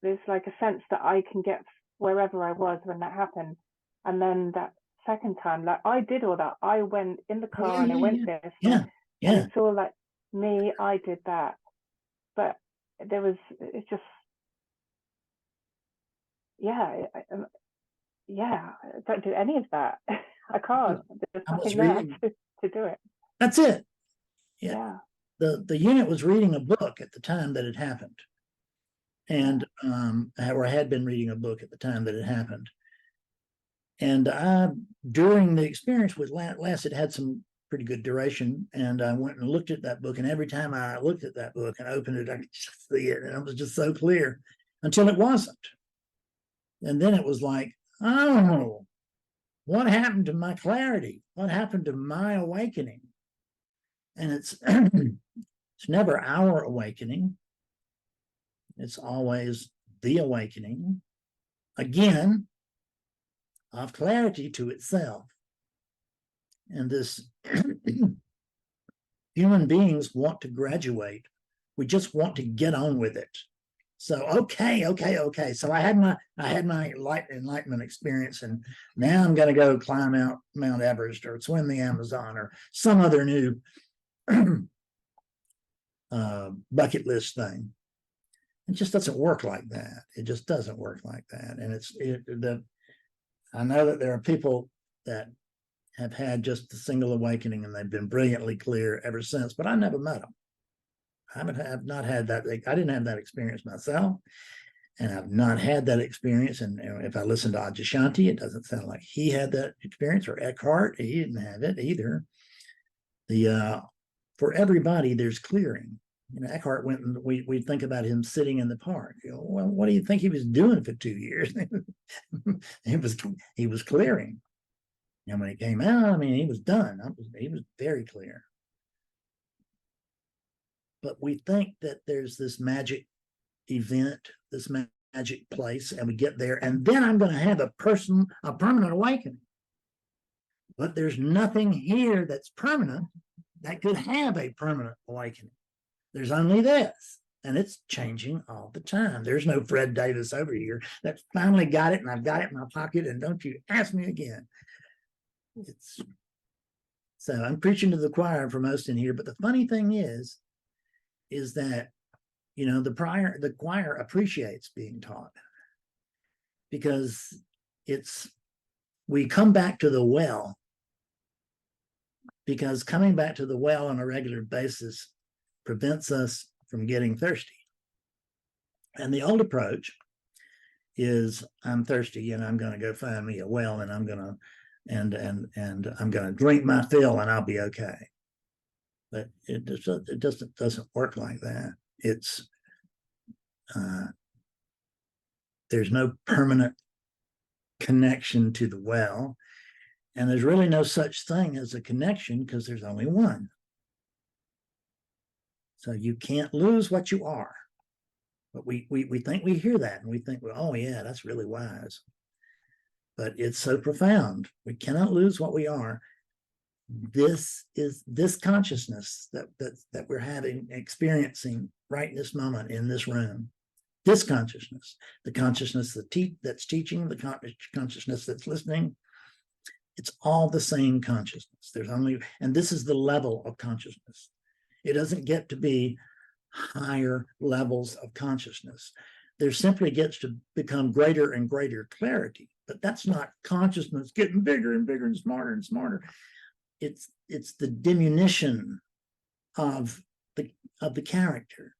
there's like a sense that I can get wherever I was when that happened. And then that second time, like I did all that. I went in the car and I went this, and it's all like me, I did that. But it's just, I don't do any of that. I can't. There's nothing there to do it. That's it. Yeah. The unit was reading a book at the time that it happened. And or I had been reading a book at the time that it happened. And during the experience with Les, it had some pretty good duration. And I went and looked at that book. And every time I looked at that book and opened it, I could just see it. And it was just so clear until it wasn't. And then it was like, oh, what happened to my clarity? What happened to my awakening? And it's never our awakening. It's always the awakening, again, of clarity to itself. And this human beings want to graduate. We just want to get on with it. So, okay. So I had my enlightenment experience, and now I'm going to go climb out Mount Everest or swim the Amazon or some other new bucket list thing. It just doesn't work like that. It just doesn't work like that. And I know that there are people that have had just a single awakening and they've been brilliantly clear ever since, but I never met them. I've not had that. I didn't have that experience myself, and I've not had that experience. And if I listen to Adyashanti, it doesn't sound like he had that experience, or Eckhart, he didn't have it either. For everybody, there's clearing. Eckhart went and we think about him sitting in the park. Well, what do you think he was doing for 2 years? he was clearing. And when he came out, he was done. He was very clear. But we think that there's this magic event, this magic place, and we get there, and then I'm going to have a permanent awakening. But there's nothing here that's permanent that could have a permanent awakening. There's only this, and it's changing all the time. There's no Fred Davis over here that finally got it, and I've got it in my pocket, and don't you ask me again. So I'm preaching to the choir for most in here, but the funny thing is that, the choir appreciates being taught, because we come back to the well, because coming back to the well on a regular basis prevents us from getting thirsty. And the old approach is, I'm thirsty and I'm going to go find me a well, and I'm going to and I'm going to drink my fill and I'll be okay. But it doesn't work like that. It's there's no permanent connection to the well, and there's really no such thing as a connection, because there's only one. So you can't lose what you are. But we think we hear that, and we think, well, oh yeah, that's really wise. But it's so profound. We cannot lose what we are. This is this consciousness that we're experiencing right in this moment in this room. This consciousness, the consciousness that's teaching, the consciousness that's listening, it's all the same consciousness. And this is the level of consciousness. It doesn't get to be higher levels of consciousness. There simply gets to become greater and greater clarity. But that's not consciousness getting bigger and bigger and smarter and smarter. It's the diminution of the character.